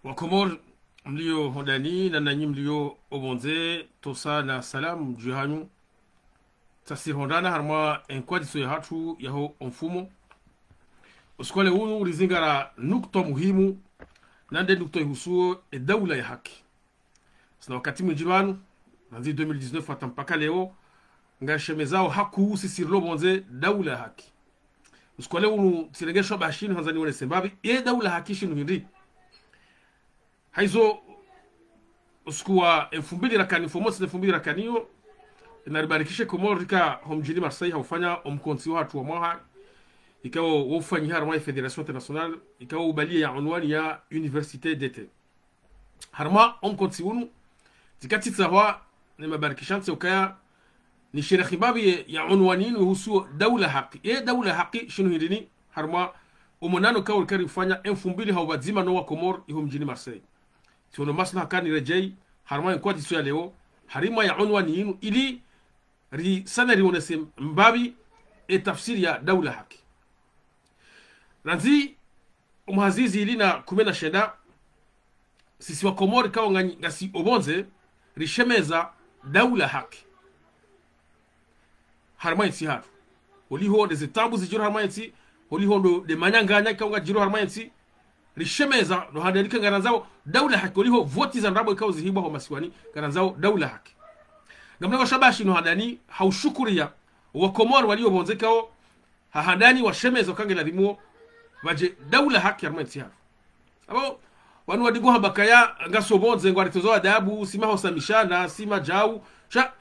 Wakomor mlio hodani na nanyi mlio obonze tosa na salam juhanyu tasihondana harma enkwadiso ya hatu yaho mfumo usikwale unu ulizingara nukto muhimu nande nukto ihusuo daula ya haki sina wakati mjibanu nanzi 2019 hata mpaka leo ngashemezao haku sisirlo bonze daula ya haki usikwale unu tirengesho bashini hanzani wone sembabi daula haki shinu hindi haizo usikuwa 2000 fomosi 2000 inaribarikishe komorika homjini Marseille haufanya omkonsi watu wa mwaha ikawa wofanyi harma Federation Internationale ikawa ubalia ya unwani ya Université d'été harma omkonsi unu zikati tsawa ni mabarikishansi ukaya ni shirakhibabi ya unwanini husu daula haki daula haki shinu hindini harma umonano kawa ulikari ufanya 2000 haubadzima nowa komor ihomjini Marseille tuno maslaha kani rejei harma inkwadi suya leo harima ya unwani inu ili sana rionese mbabi tafsiri ya daula haki ranzi umhazizi ili na kumena sheda sisi wa komori kawa ngasi obonze rishemeza daula haki harma insi hatu uliho de zitabu zijiro harma insi uliho ndo de manyanganya kawa nga jiro harma insi rishemeza no hadelika ngaranzao daula haki uliho voti za ndabo ikawa zihibwa ho masiwani ngaranzao daula haki ngamna shabashi no hadani haushukuria wa komor walio bonzekao hadani washemeza kangela dimo baje daula haki armanti hapo abo wanu wadigo habakaya ngasobonze ngwari tozo adabu sima hosamishana sima jau sha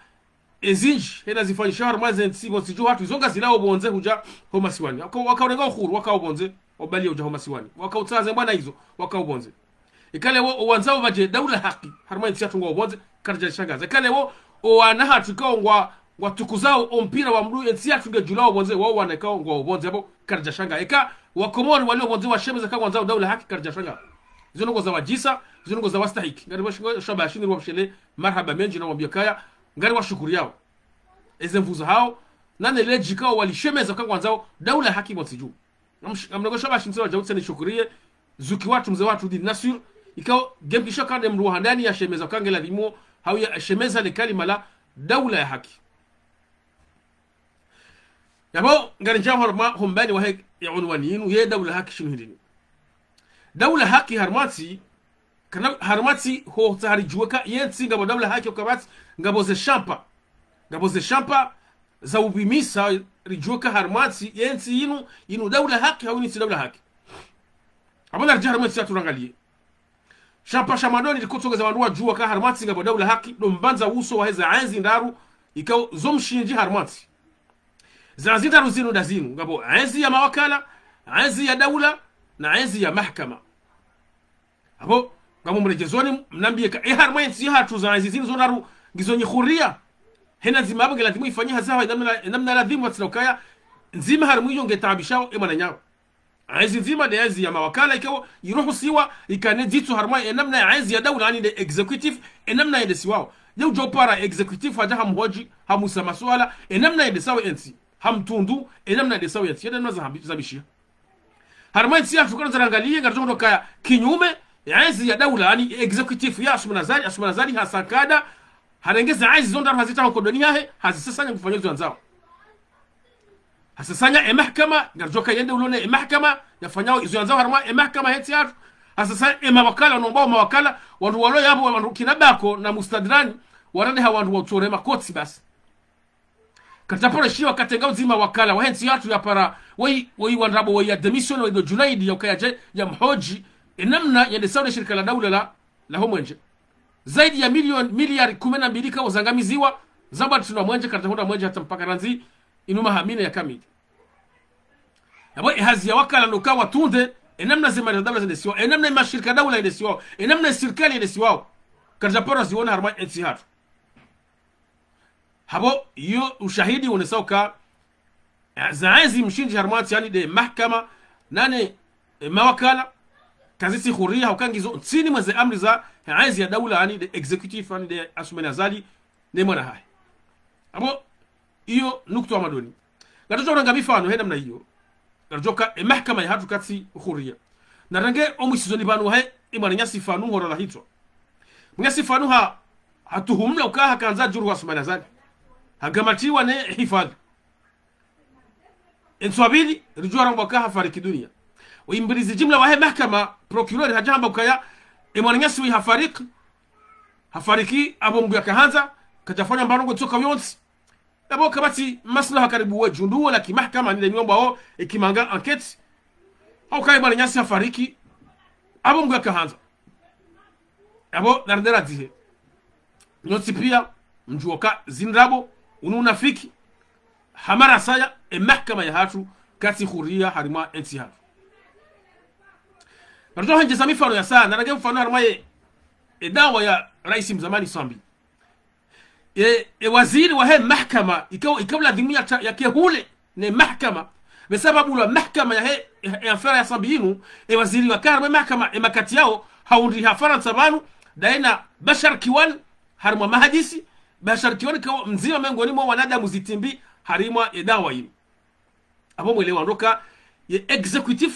ezinji hena zifanyisha harmazen sibo sijo hatu zonga zilao bonze huja homasiwani wakaonenga uhuru wakaobonze obali huja homasiwani wakautaze bwana hizo wakaobonze ikale wo wanzao baje daula haki harmanti hatu ngobonze karja shangaza ikale wo wana tukao ngwa tukuzao ompira wa mdu ensi atunge julao bonze wao wanakao ngwa bonze hapo karja shanga eka wakomoni walio bonze washemeza kama wanzao daula haki karja shanga hizo ngo za wajisa hizo ngo za wastahiki ngari washingo shabashini wabshele marhaba menji na mwambia kaya ngari washukuru yao ezemvuza hao nane lejikao walishemeza kama wanzao daula haki bonziju ngamnego shabashini sawa jautseni shukurie zuki watu mze watu di nasir ikao gemkisha kande mru handani ya shemeza kangela limo hau ya shemeza le kalima la daula ya haki yabo ngari njahor ma humbani wa hek ya unwani yinu ye daula haki shinu hindini daula haki harmati kana harmati ho tahari juweka yensi ngabo daula haki ukabati ngabo ze shampa za ubimisa rijuweka harmati yensi yinu daula haki hau nisi daula haki abona rija harmati ya turangalie Shapa shamadoni likutoka za wanduwa juwa ka harmati ngabo daula haki dombanza uso wa heza anzi ndaru ikao zomshinji harmati za zindaru zinu da zinu ngabo anzi ya mawakala anzi ya daula na anzi ya mahkama abo ngabo mrejezoni mnambie ka harmati hatu za anzi zinu zonaru ngizonyi khuria hena zimabu ngelazimu ifanyia hazawa namna ladhimu watilokaya nzima harmu hiyo ngetabishao emana nyao aizi nzima de aizi ya mawakala ikawa irohu siwa ikane jitu harma enamna aizi ya daula ani de executive enamna yede siwao yau jopara executive haja hamhoji hamusa maswala enamna yede sawa ensi hamtundu enamna yede sawa ensi yede zabishia harma ensi ya tukana zarangalie ngarjondo kaya kinyume aizi ya daula ani executive ya asumanazali hasakada harengeza aizi zondaru hazita hankodoni yahe hazisasanya kufanyozi wanzao hasasanya mahkama ngarjoka yende ulone mahkama yafanyao izo yanzao harma mahkama heti hatu hasasanya mawakala nombao mawakala wandu walo yabo wandu kinabako na mustadrani warane hawandu watore makoti basi katapora shiwa katenga uzima wakala wa heti hatu ya para wai wandrabo wai ya demission wa Junaidi ya kayaje ya mhoji enamna yende sawa shirika la daula la homwenje zaidi ya miliari 12 kwa zangamiziwa zaba tuna mwenje katahonda mwenje hata mpaka ranzi inuma hamina ya kamili yabo hazi ya wakala ndo kawa tunde enamna zima ya daula zende siwa enamna mashirika daula zende siwa enamna serikali zende siwa karjapora ziona harma ensi hatu habo iyo ushahidi unesauka zaenzi mshinji harmati yani de mahkama nane mawakala kazisi khuria hukangizo tsini mweze amri za hazi ya daula yani de executive yani de asumena zali ne mwana hai habo iyo nukto amadoni gatoto uranga mifano hena mna hiyo garjoka mahkama ya hatu katsi khuria narange omusizoni banu he imana nyasi fanu hora hitwa nyasi fanu ha hatuhumla ukaha kanza juru wasmana zani hagamatiwa ne hifadhi enswabili rijua rangu wakaha fariki dunia ويمبرز جملة وهي محكمة بروكيرور هجام بوكايا إمانياس وي هفاريكي أبو مبيا كهانزا كجافanya mbarongo toka yonsi abo kabati maslaha karibu wa jundu la kimahkama ni nyomba ho ikimanga enquête au kai Imaniasi hafariki abo mbiya kahanza abo nardera dihe nyotsi pia mjuoka zinrabo ununafiki hamara saya mahkama ya hatu kati huria harima ntihar Narjo hanje sami mfano ya saa na nage mfano harima dawa ya rais mzamani Sambi waziri wa he mahkama ikawa lazimia yake hule ne mahkama besababu la mahkama ya he afara ya Sambi inu waziri wa karma mahkama makati yao haundi hafara sabanu daina bashar kiwan harima mahadisi bashar kiwan kwa mzima miongoni mwa wanadamu zitimbi harima dawa inu abo mwelewa ndoka executive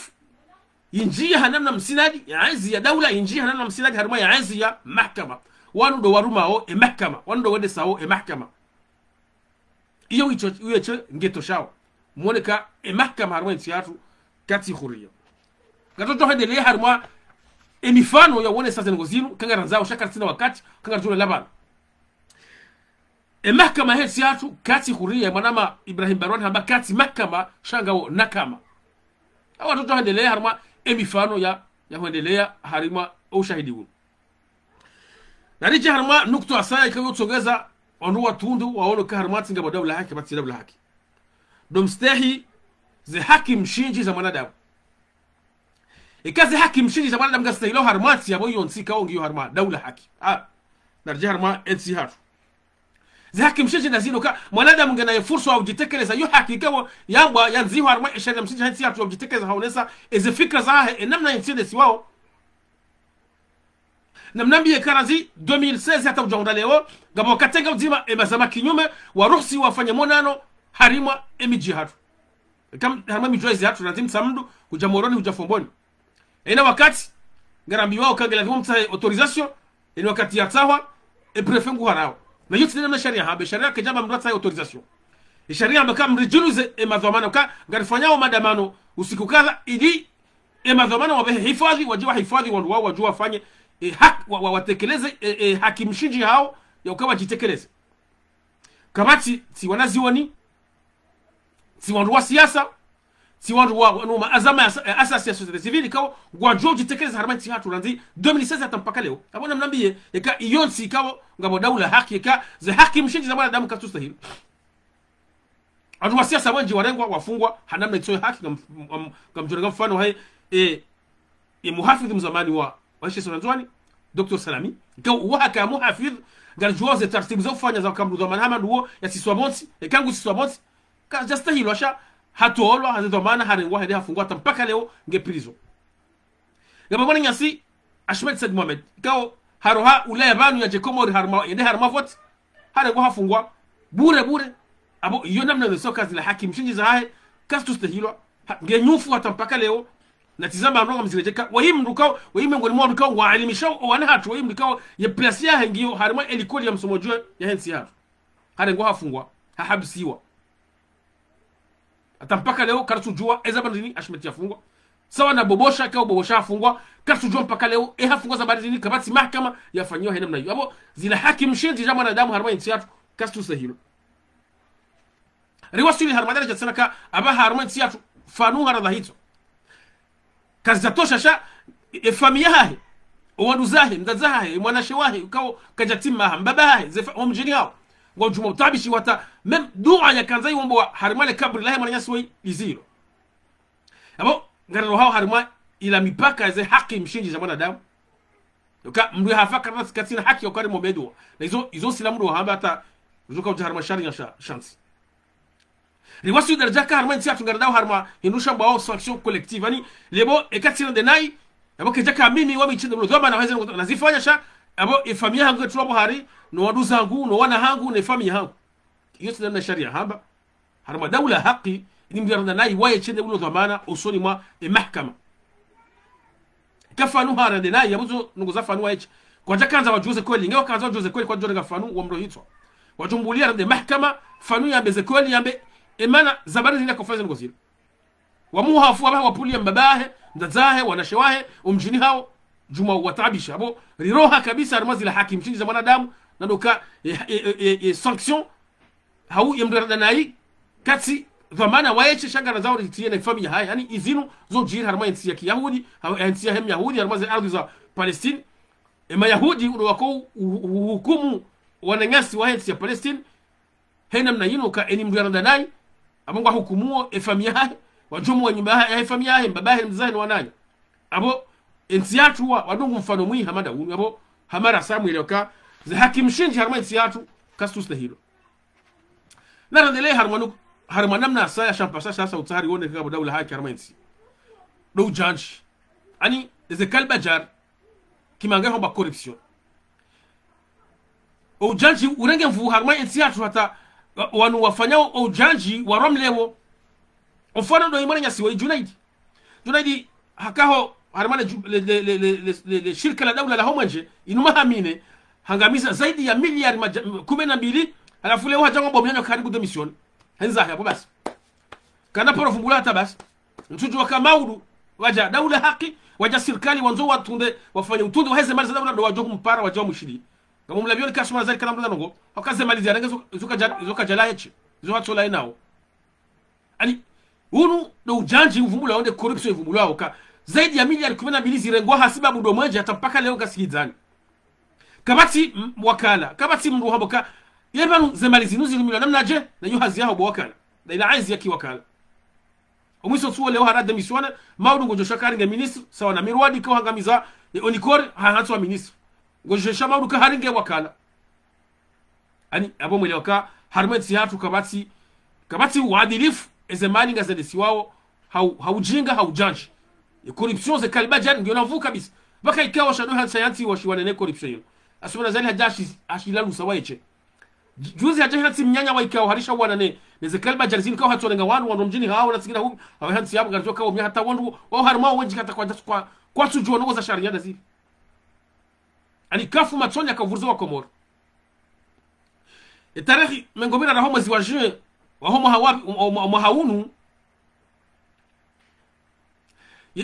injia hanamna msinadi ya azi ya dawla injia hanamna msinadi harima ya azi ya mahkama wanu do warumao mahkama wanu do wende sao mahkama iyo icho ngeto shao muoneka mahkama harima ntiatu kati huria gatoto hendele harima mifano ya wone sasa ngozinu kanga ranzao shaka sina wakati kanga tuna labana mahkama ntiatu kati huria manama Ibrahim Barwan hamba kati mahkama shangao nakama awa toto hendele harima mifano ya huendelea harima ushahidi huu narije harima nukto asaya ikayo tsogeza onruwa tundu waono ka harima tinga badawla haki bati dawla haki domstehi ze haki mshinji za mwanadamu ikaze haki mshinji za mwanadamu gastahilo harmati yabo yonsi ka ongiyo harima dawla haki narije harima etsi hatu ze haki mshinji nazino ka mwanadamu ngana fursa au jitekeleza yo haki ikawa yambwa yanziho harima ishara mshinji etsi hatu au jitekeleza haonesa eze fikra zahe namna yenside siwao namnambie karazi 2016 hata ujaunda leo ngabo katenga uzima emazama kinyume waruhusi wafanye monano harima emijihatu kama harima mijoezi hatu lazim samdu kujamoroni hujafomboni ina wakati ngarambi wao kagela vimta autorisation ina wakati ya tawa prefengu harao na yote na sharia habe sharia kajamba mrata autorisation sharia mbaka mrijunuze emadhamano ka ngarifanyao madamano usiku kadha ili emadhamano wabehe hifadhi wajua hifadhi wao wajua fanye watekeleze haki mshinji hao ya ukawa jitekeleze kamati si wanazioni si wandu wa siasa si wandu wa azama ya asasi ya societe civile kao wajua jitekeleze haramati hatu ranzi 2016 hata mpaka leo abona mnambie eka iyonsi kao ngabo daula haki eka ze haki mshinji za mwanadamu katusta hili wandu wa siasa wengi warengwa wafungwa hanamna itoe haki kamjorega mfano hai muhafidhi mzamani wa waishe sonanzwani Dr. Salami kwa waka muhafidh galjuoze taratibu za kufanya za kamrudo manhama nduo ya siswamonsi ekangu siswamonsi ka jastahilo asha hatolwa hazidhamana harengwa hadi hafungwa mpaka leo nge prison ngaba bwana nyasi Ahmed Said Mohamed kwa haroha ulaya banu ya jekomori harma yende harma vote harengwa hafungwa bure abo iyo namna nso kazi la hakim shinji za hae kastu stahilo nge nyufu hata mpaka leo natizama mnoga mzilejeka wahimndukao wahimengoni mwa ndukao waalimisha wana hatu wahimndukao ya plasia hengio harima elikoli ya msomojwe ya hensi hatu harengo hafungwa hahabisiwa atampaka leo kartujua ezabandini Ahmed yafungwa sawa na bobosha kao bobosha hafungwa kartujua mpaka leo hafungwa zabandini kabati mahkama yafanywa hena mnayo abo zila haki mshinji jama na damu harima hensi hatu kastu sahilo riwasuli harima daraja sanaka aba harima hensi hatu fanu harada hito kazatosha sha familia hahe wanuzahe mdazahe mwanashewahe ukao kajatima mbabahe omjini hao ngojuma utabishi wata mem dua ya kanzai wombo harimale kabri lahe Imaniasi wei izilo abo ngararo hao harima ila mipaka ze haki mshinji za mwanadamu yoka mdu hafaka nasi katina haki yokari momedo na izo silamu do hamba hata uzoka ujaharima shari ya shansi riwasu daraja ka harma ntiatu ngaradaw harma hinusha mbao sanction collective ani lebo ekatsina de nai abo kejaka mimi wami chinde mlo zoma na weze nazifanya sha abo familia hangu tulobo hari no waduza hangu no wana hangu ne familia hangu yote na sharia hamba harma dawla haqi ni mdiranda nai waye chinde mlo zomana usoni mwa mahkama kafanu harande naye yabuzo nuguza fanu waje kwaja kanza wajuze kweli ngeo kanza wajuze kweli kwa jona gafanu wa mrohitwa wajumbulia rande mahkama fanu yambeze kweli yambe emana zabari zina kofaza ngozira wamuhafu aba wapulia mbabahe ndazahe wanashewahe umjini hao juma watabisha abo riroha kabisa armazi la hakim chinji za mwanadamu na doka sanction hau yamrada nayi kati dhamana waeche shangara zao ritiye na familia haya yani izinu zo jiri harma ya kiyahudi ya hem yahudi armazi ardhi za Palestine ema yahudi wako hukumu wanangasi wa ya Palestine hena mna yino ka eni mrada nayi abongwa hukumuo familia haya wajumu wa nyumba ya familia haya mbabahe mzahi wananya abo ensiyatu wadungu mfano mwi hamada unu abo hamara samu ilioka ze hakim shinji harma ensiyatu kastus na hilo narandele harmanamna saya shampasa sasa utahari wone kama dawla haki harma ensi do janji ani ze kalbajar kimanga hoba corruption o janji urenge mvu harma ensiyatu hata wanu wafanyao o janji waromlewo ofana do imani nyasi wa Junaidi hakaho harmana le shirika la dawla la homanje inuma hamine hangamiza zaidi ya miliari 12 alafu leo hata ngombo mnyanyo karibu de mission henza hapo basi kana poro fumbula hata basi mtujo kamaudu waja dawla haki waja serikali wanzo watunde wafanye utunde waheze mali za dawla ndo wajoku mpara wajo mushidi kama mlabioni kashma zali kana mlango ngo akaze mali za rangezo zuka jalayechi zo hatola inao ani unu ndo ujanji uvumbula onde corruption uvumbula oka zaidi ya miliari 12 zirengwa hasiba budo mwenje hata mpaka leo gasikizani kabati wakala kabati mruhaboka yebanu zemali zinuzi lumila namna je na yuhazi yao wakala na ila aizi yaki wakala omwiso tuo leo harada miswana maudu ngojo shakari nga ministre sawa na mirwadi ko hangamiza onikor hahatwa ministre ngojo shamaudu ka haringe wakala ani abo mwele ka harmet sihatu kabati uadilifu ezemali ngazedesi wao haujinga haujanji corruption ze kalbajan ndio navu kabisa baka ikawa shado ha sayansi washiwanene corruption asubana zali hadashi ashilalu sawaiche juzi hajahi timnyanya wa ikawa harisha wanane neze kalbajan zini kawa hatonenga wanu mjini hao na sigira hu hawa hansi yabo garjo kawa mi hata wandu wao harma wenji kata kwa tujo no za sharia da zili ani kafu matonya kavuzo wa Komoro tarehe mengomera na homo ziwa juin wa homo hawabi haunu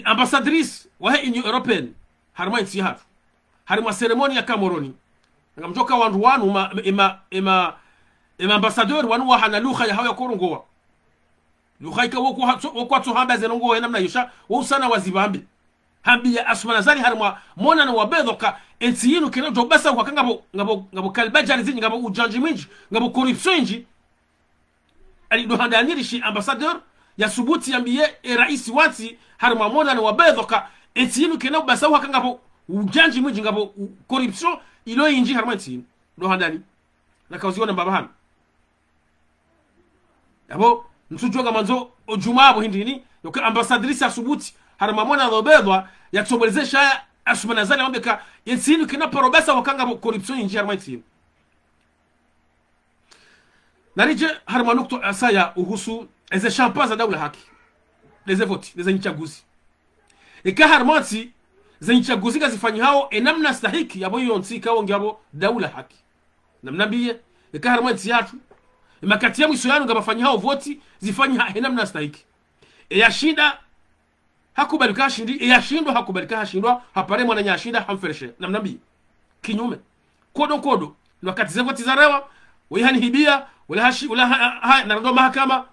ambassadrice wa Union Européenne harma insi hatu harma ceremony ya Cameroon ngamjoka wandu wanu ema ambassadeur wanu wa hana lugha ya hawa korongowa lugha ika woko to hamba zenongo namna yosha wo sana wazibambe hambi ya asmana zali harma mona na wabedoka insi yinu kena do basa kwa ngabo kalbajari zinyi ngabo ujanji minji ngabo corruption inji ali do handa nirishi ambassadeur ya subuti yambiye rais wati harma mona na wabedoka etinu kena basa wa ngabo ujanji mwinji ngabo corruption ilo inji harma etinu do handani na kauziona baba hami abo ntujoga manzo ojumabo hindini yoka ambassadrice ya subuti harma mona na wabedwa ya kutobolezesha asumana zali ambeka etinu kena parobasa wa ngabo corruption inji harma etinu narije harma nukto asaya uhusu eze champa za dawla haki leze voti leze nchaguzi eka harmati za nchaguzi gazifanyi hao enamna stahiki yabo yonsi kawo ngabo dawla haki namna biye eka harmati yatu makati ya mwiso yanu ngabafanyi hao voti zifanyi enamna stahiki ya shida hakubalika shindi ya shindo hakubalika hashindwa hapare mwana nyashinda hamfereshe namna biye kinyume kodo ni wakati za voti za rewa wihani hibia wala hashi wala narado mahakama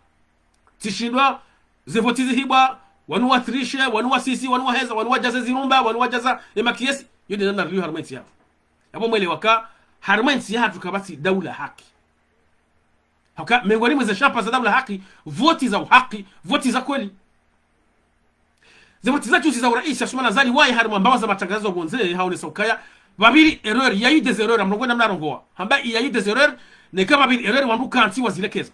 tishindwa zevotizi hibwa wanu watrishe wanu wasisi wanu waheza wanu wajaza zirumba wanu wajaza emakiesi yode nana riyo harmansi yatu yabo mwele waka harmansi yatu kabati dawla haki haka mengoni mweze shapa za dawla haki voti za uhaki voti za kweli zevoti za chusi za uraisi asumana zali wae harma mbawa za matangazo bonze haone saukaya babiri erreur yayi des erreurs amrongo namna rongoa hamba yayi des erreurs ne kama babiri erreur wandu kanti wazilekeza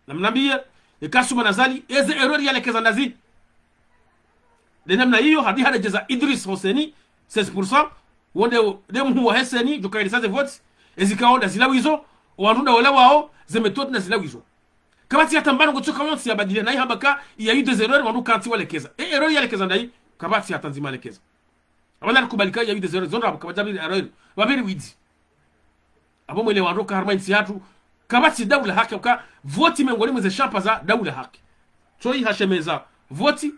namnambia ikasuma nazali eze erreur yalekeza nazi namna hiyo hadi hada jaza Idris Hoseni 16% wonde demu wa Heseni jokailisaze votes ezikaonda zilawizo wanunda wala wao zemetodi na zilawizo kabati atambana ngotoka yonsi yabadile nayi habaka yayi des erreurs wandu kanti walekeza erreur yalekeza ndai kabati atanzima lekeza abana kubalika ya bidezero zonra kabajabiri arero babiri widi abo mwele wandoka harma nsi yatu kabati dawla haki ka voti miongoni mwa shamba za dawla haki choi hashemeza voti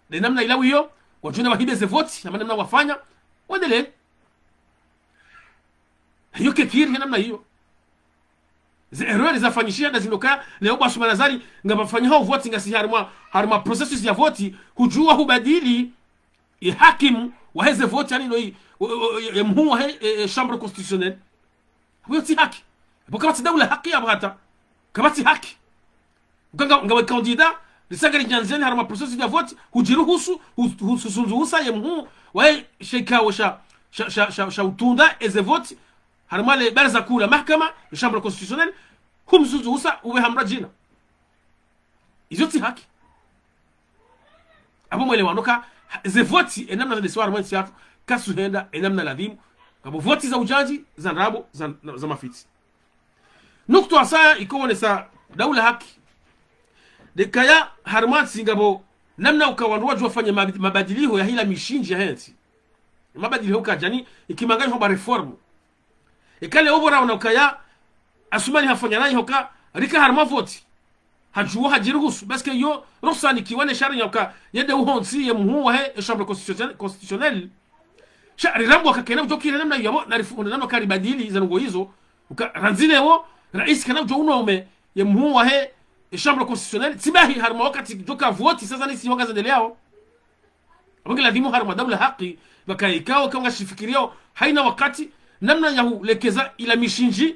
de namna ilawi hiyo wajuna wahibeze voti na namna wafanya waendelee hiyo kekiri namna hiyo erreur zafanyishia na zinoka leo basi manazari ngabafanya hao voti ngasi harma processes ya voti kujua hubadili hakimu waheze voti yani no mhu chambre constitutionnelle huyo si haki bukabati dawla haki ya bata kabati haki ukanga ngawe candidat lisagari janzeni harma processes ya voti hujiruhusu hususunzuhusa mhu wae sheka washa sha utunda eze voti harma le barza kula mahkama chambre constitutionnelle humsuzuhusa uwe hamra jina izo si haki abo mwele wanoka ze voti enamna za deswar mwansi yatu kasu henda enamna ladhimu kabo voti za ujaji za nrabo za mafiti nukto asaya ikoone sa dawla haki de kaya harmatsi ngabo namna ukawanduaji wafanye mabadiliho ya hila mishinji ya henti mabadiliho kajani ikimangani hoba reformu ikale obora wanakaya asumani hafanya nayo hoka rika harma voti hajuwa hajiruhusu baske yo ruhsani kiwane sharia yoka yede uhonsi yemhu he chambre constitutionnelle shari rambo kakena ujokira namna yabo narifunda namna kari badili zango hizo ranzinewo rais kana ujo ume yemhu he chambre constitutionnelle tibahi harma wakati joka voti sasa nisi hoga zendeleao abangela dimu harma dawla haki bakaikao kama shifikirio haina wakati namna ya lekeza ila mishinji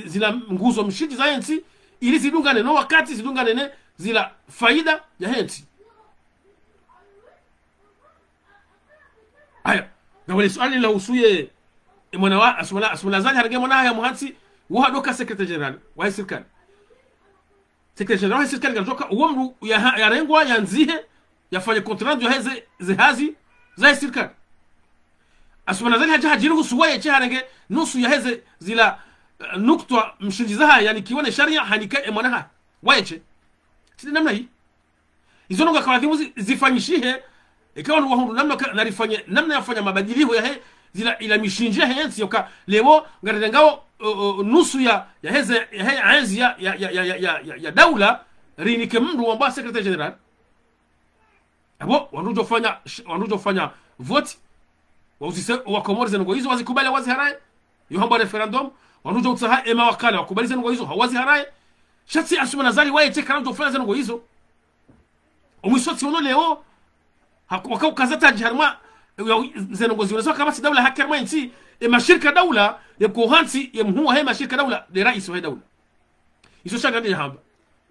zila nguzo mishinji za henti ili zidungane no wakati zidungane ne zila faida ya henti aya ngawale swali la usuye mwana wa asmana zali harage mwana ya muhansi wa doka secretary general wa serikali secretary general wa serikali ngajoka uomru ya rengwa ya nzihe yafanye contrat ya heze zehazi za serikali asmana zali hajiru suwaye charange nusu ya heze zila nukta mshinjizaha yani kiwane sharia hanika mwanaha waeche sisi namna hii hizo nunga kwa dhimu zifanyishihe ikawa ni wahundu namna yafanya mabadiliko ya zila ila mishinjia hensi yoka leo ngarengawo nusu ya heze ya dawla rinike mndu wamba secretary general abo wanujo fanya vote wakomorize ngo hizo wazikubali wazi haraye yohamba referendum wanujo utsaha ema wakala wakubalize ngo hizo hawazi haraye shatsi asumana zali waye teka ngo fanya ngo hizo umwisoti wono leo wakakazata jarma zengo ziweza kama si dawla hakarma nti mashirika dawla ya kuhansi ya mhu he mashirika dawla de rais wa dawla hizo shanga ndi hamba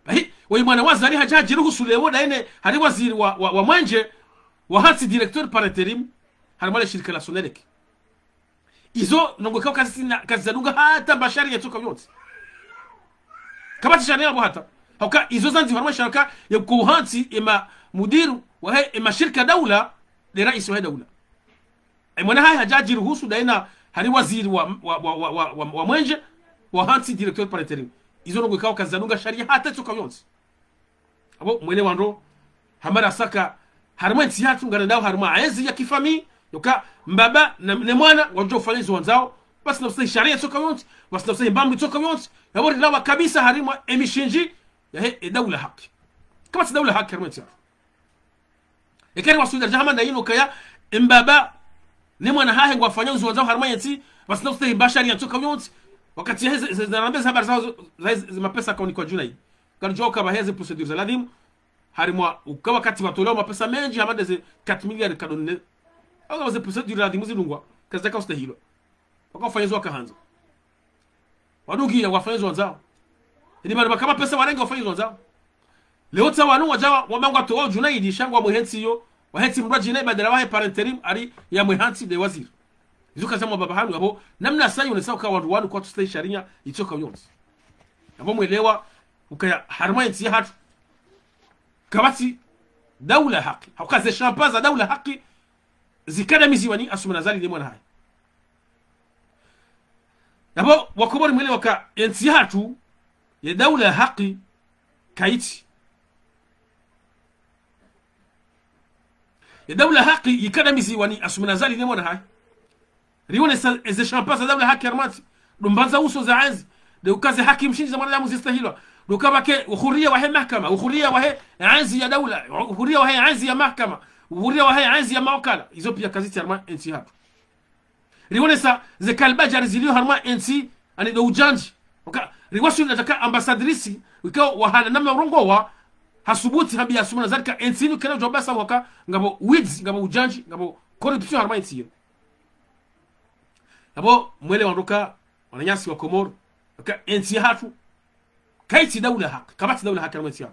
bahi wa mwana wazali hajaji ruhusu leo daine hari waziri wa mwanje wa hansi directeur par intérim harmale shirika la Sonelec izo nongo kwa kazi zanunga hata bashari yatoka yote kabati shania abo hata hauka izo zanzi harmale shirika ya kuhansi ema mudiru wa he mashirika dawla de rais wa dawla mwana haya hajaji ruhusu daina hari waziri wa mwanje wa hansi directeur par intérim izo nongo kwa kazi zanunga sharia hata toka yote abo mwene wando hamara saka harma nti yatu ngana ndao harma aezi ya kifami yoka mbaba na mwana wajo fanya wanzao basi na usai sharia toka yote basi na usai mbambi toka yote yabori lawa kabisa harima emishinji ya he dawla haki kama si dawla haki harma nti yatu ekari wasuda jahama na ino kaya mbaba ne mwana hahe ngwa fanya wanzao harma nti basi na usai bashari toka yote wakati heze zinarambeza habari zao za mapesa kwa ni kwa junai kanjoka baheze procedure za ladhimu harimwa ukawa kati watolewa mapesa mengi hamada ze 4 milioni kadonne au kama ze procedure la dimuzi lungwa kaza ka ustahilo wakafanyizwa kahanza wadugi wafanyizwa wanzao ili bado kama pesa warenga wafanyizwa wanzao leo tawanu wajawa wamangwa to junaidi shangwa muhensi yo wahensi mraji na badala wahe parenterim ari ya muhensi de waziri izuka zama baba hanu abo namna sayo unasao kwa wanu kwa tustai sharia itoka yonzi abo mwelewa ukaya harmainti hatu kabati dawla haki haukaze shampaza dawla haki zikada miziwani asumana zali ni mwana hai abo wakubori mwele waka enti hatu ya dawla haki kaiti دولة حق يكادميزي واني أسمنا زالي نمونا هاي ريوني إذا شامباس دولة حق يرماتي رمبانزا وسو زعانزي لو كازي حاكم شيء زمان لا مستحيلوا لو كباك وخورية وهي محكمة وخورية وهي عنزي يا دولة وخورية وهي عنزي يا محكمة وخورية وهي عنزي يا موكالة إذا كازي ترما انتهاء ريوني سا زي كالبا جارزيليو هرما انتي أنا دو جانج riwashu nataka ambassadrisi wikao wahana namna rongowa hasubuti habi asumana zalika ensini kana jobasa waka ngabo weeds ngabo ujanji ngabo corruption harma insiyo abo mwele wandoka wananyasi wa Komoro waka ensi hatu kaiti dawla haq kabati dawla haq harma insiyo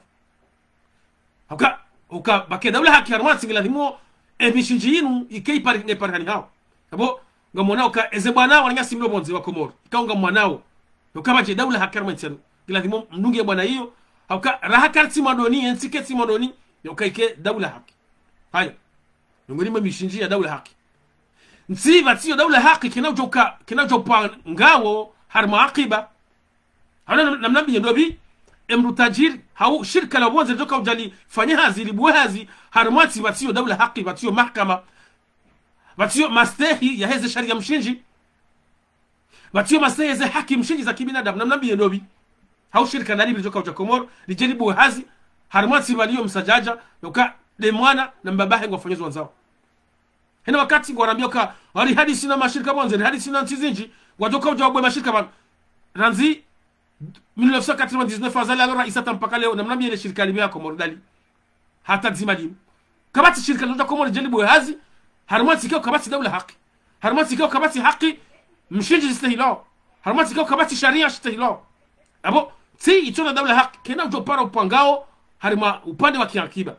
haka bake dawla haq harma singila dimo emishinjinu ikei pari ne parani hao abo ngamona waka ezebana wananyasi mlo bonzi wa Komoro ikao ngamwanao kama je dawla hakarma ntano kila dimo mnunge bwana hiyo hauka rahakarti madoni ensiketi madoni yokaike dawla haki haya ngoni mamishinji ya dawla haki nsiba tiyo dawla haki kinajopa ngao harma aqiba hana namnabi ndobi emru tajir hau shirka la bonze joka ujali fanya hazi libuhazi harmati batiyo dawla haki batiyo mahkama batiyo mastehi ya heze sharia mshinji batiyo masaye ze haki mshinji za kibinadamu namnabi ndobi hau shirika nalibi lijoka uja Komoro lijaribu hazi harmati baliyo msajaja yoka demwana na mbabahe ngwafanyozi wanzao hena wakati ngwarambia ka wali hadisi na mashirika bonze hadisi na ntizinji wajoka uja wabwe mashirika ban ranzi 1999 azali alora isata mpaka leo namnabi ile shirika libya Komoro dali hata zimalimu kabati shirika lijoka Komoro lijaribu hazi harmati kio kabati dawla haki harmati kio kabati haki mshinji istahilo harmati kio kabati sharia istahilo abo si itona dawla haki kena ujopara upangao harima upande wa kiakiba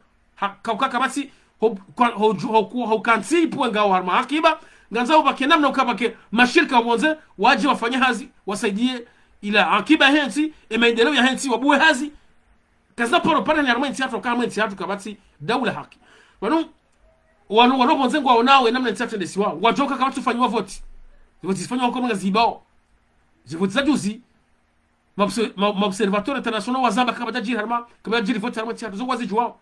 kauka kabati ho kansi puangao harima akiba nganzao bake namna ukabake mashirika wonze waje wafanya hazi wasaidie ila akiba hensi maendeleo ya hensi wabuwe hazi kaza poro pale ni harima nti hatu kama nti hatu kabati dawla haki wanu bonze ngwa onawe namna nti hatu ndesi wao wajoka kabati ufanywa vote vote zifanywa kwa mga zibao zivote za juzi observatoire international wazamba kama jiri harma kama jiri vote harma tiatu zo wazi juwao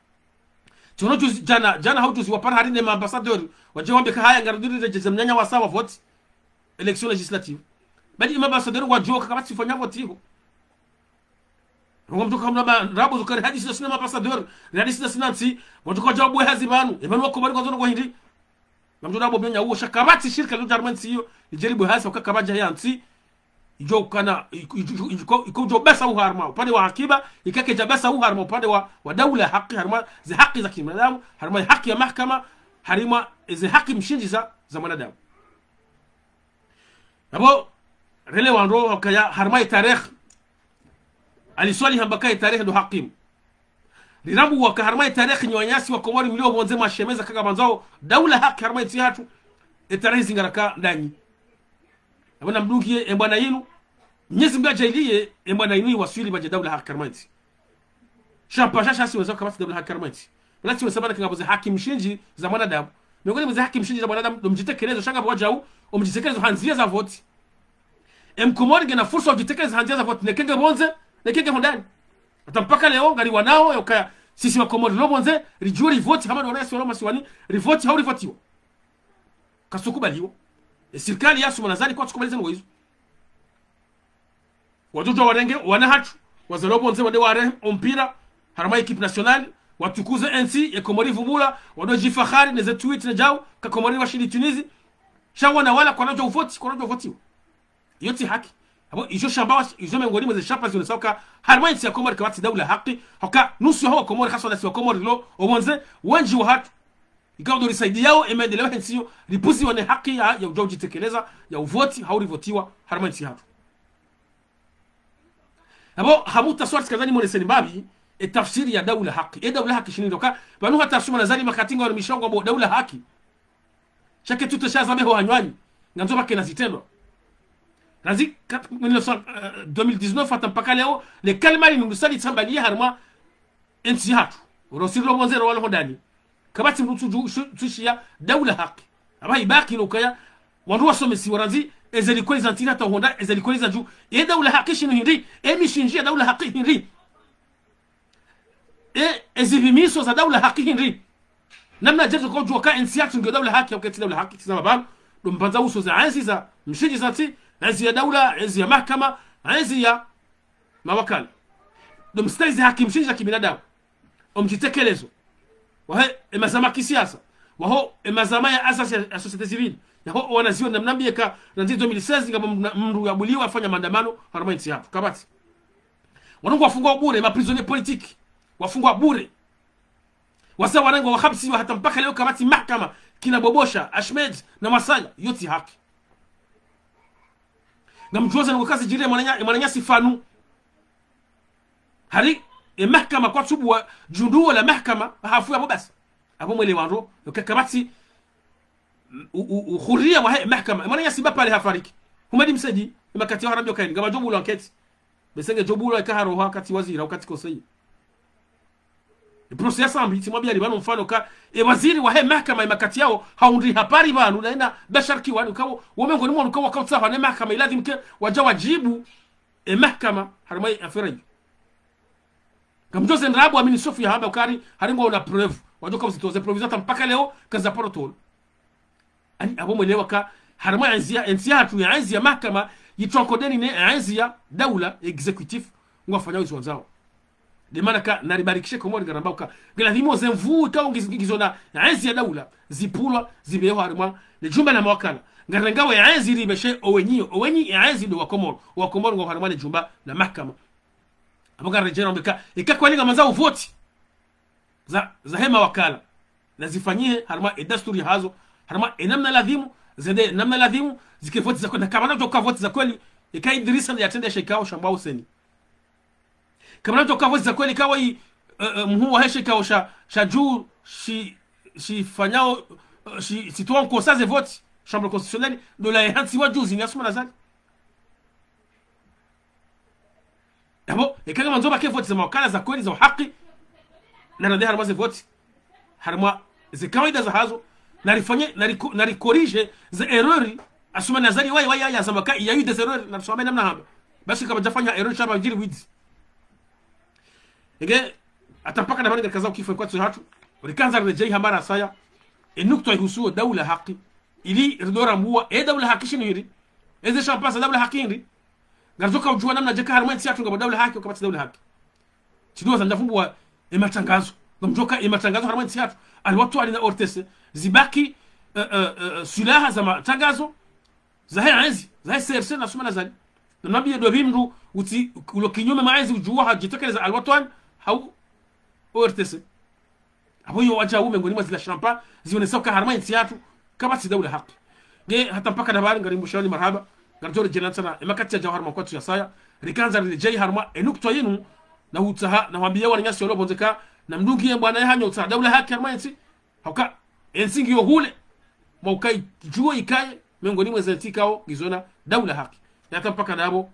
tuno juzi jana hau juzi wapara harine ma ambassadeur waje wambe ka haya ngarudiri reje mnyanya wa sawa vote election legislative bali ma ambassadeur wajoka kama tifanya vote hiyo ngomto kama rabo zukari hadisi sina ambassadeur hadisi sina nti wajoka jawabu hazi banu ebanu wako bari kwazo ngo hindi namjona abo byanya uwo shakabati shirika lo jarmansi hiyo ijaribu hasa ukakabaja yansi ijo kana iko jo besa uharma upande wa akiba ikake jabasa uharma upande wa dawla haki harma zi haki za kibinadamu harma haki ya mahkama harima zi haki mshinji za mwanadamu abo rele wanro hakaya harma tarikh aliswali hambaka tarikh ndo hakim lirabu wa harma tarikh nyanyasi wa Komori mlio bonze mashemeza kaka banzao dawla haki harma tihatu tarikh zingaraka ndani abana mdukie bwana yinu nyezi mbajailiye bwana yinu wasuli baje dawla haki harma tihatu shapa shasi wazao kama dawla haki harma tihatu lati wasabana kingaboze haki mshinji za mwanadamu miongoni mwa haki mshinji za mwanadamu mjitekelezo shanga bwajau umjitekelezo hanzia za vote Komori gena fursa ujitekeleza hanzia za vote nekenge bonze nekenge mondani atampaka leo ngari wanao yoka sisi wa Komori lo bonze rijuri vote kama ndo resi wala siwani rivote au rivotiwa kasukubaliwa serikali yasu manazali kwa tukubaliza ngo hizo watoto warenge wana hatu wazalo bonze wade ware ompira harama equipe nationale watukuze NC Komori vumula wadoji fakhari neze tweet na jao ka Komori washindi Tunisia shawana wala kwa najo votiwa yote haki abo ijo shamba ijo miongoni mwa shamba zinasoka harma ya Komori kabati dawla haki hoka nusu hawa Komori hasa nasi wa Komori lo obonze wanji wa hatu ikawa ndo risaidi yao maendeleo hensiyo ripusi wane haki ya ujoji tekeleza ya uvoti haurivotiwa harma ya hatu abo hamuta swati kazani mwone senimbabi tafsiri ya dawla haki dawla haki shini ndoka banu hata suma nazali makatinga wa mishongo abo dawla haki shake tutoshazameho hanywanyi nganzo bake nazitendo Razi 2019 atampaka leo le kalmari nungusali tsambalia harma ensi hatu urosiro monzero wala hodani kabati mrutu tushia dawla haki abai baki nokaya wanduwa somesi warazi ezelikoli zantina ta honda ezelikoli zanju dawla haki shinu hindi mishinjia dawla haki hindi ezivimiso za dawla haki hindi namna jeto ko jua ka NCA tunge dawla haki au kati dawla haki tizama balo ndo mpanza uso za enzi za mshiji zati enzi ya dawla enzi ya mahkama enzi ya mawakala ndo mstaizi haki mshiji za kibinadamu omjitekelezo wahe emazama kisiasa waho emazama ya asasi ya societe civile yaho wanaziwa namnambie ka nanzi 2016 ngaba mru yabuliwa afanya maandamano harama nchi hapo kabati wanangu wafungwa bure maprisonnier politique wafungwa bure wasa wanangu wahabsiwa hata mpaka leo kabati mahkama kina Bobosha Ahmed na Masaya yote haki ngamjoza ngo kazi jire mwananya sifanu hari mahkama kwa tubu wa jundu la mahkama hafu abo basi abo mwele wanro kabati uhuria wa mahkama mwananya siba pale hafariki humadi msaji makati wa harambio kaini ngaba jobu enquête besenge jobu la kaharo wakati wazira wakati kosei procès assembly timwambia libano mfano ka waziri wa mahkama makati yao haundi hapari banu naenda basharki wanu kawo womengo ni mwana kawo kautsa wa mahkama lazima ke waja wajibu mahkama harmai afiraji kamjoze ndrabu amini Sofia haba ukari haringo una preuve wajoka msitoze provisoire mpaka leo kaza protocol ani abo mwelewa ka harma anzia hatu ya anzia mahkama yitwakodeni ne anzia dawla executive ngwafanya wizo wanzao de manaka naribarikishe komori garambauka gladimo zemvu ka ngizona anzia dawla zipulwa zibeho harma le jumba na mawakala ngarangawe anzi ribeshe owenyi anzi do wakomoro ngo harma le jumba na mahkama aboga rejera mbeka ikakwalinga manzao voti za hema wakala na zifanyie harma edasturi hazo harma enamna ladhimu zende namna ladhimu zikivoti za kweli kama natoka voti za kweli ikai Idrisa ya tende shekao shambao seni kama natoka voti za kweli kawa mhu wa shekao sha juu shi fanyao si toi en ça vote chambre constitutionnelle de la hansi wa juzi ni asuma nazali abo kama nzoba ke voti za mawakala za kweli za haki na ndio harma ze voti harma ze kawaida za hazo narikorije za errori asuma nazari wai ya zamaka ya yu des erreurs na tusome namna haba basi kama jafanya error shaba jiri wizi ege atapaka na bani kaza kifo kwa hatu rikanza rejei hamara saya enukto ihusu dawla haki ili ridora muwa dawla haki shiniri eze champasa dawla haki ndi ngazoka ujua namna jeka harmenti yatu ngaba dawla haki ukapata dawla haki chidoa za ndafumbwa matangazo ngamjoka matangazo harmenti yatu alwatu alina ortese zibaki sulaha za matangazo za hazi za serse na suma nazali nabii do bimru uti ulo kinyume maazi ujua hajitekeleza alwatan hau ortese abo yo waja ume ngoni mazila shampa zione soka harma intiatu kama si dawla haki ge hata mpaka na bali ngarimbo shani marhaba ngarjore jenatana emakati ya jawhar makwatu ya saya rikanza rijai harma enukto yinu na utaha na wambia wala nyasi yolo bonzeka na mdungi bwana hanyo uta dawla haki harma inti hauka ensingi yo hule maukai juo ikaye miongoni mwa zentikao gizona dawla haki na hata mpaka nabo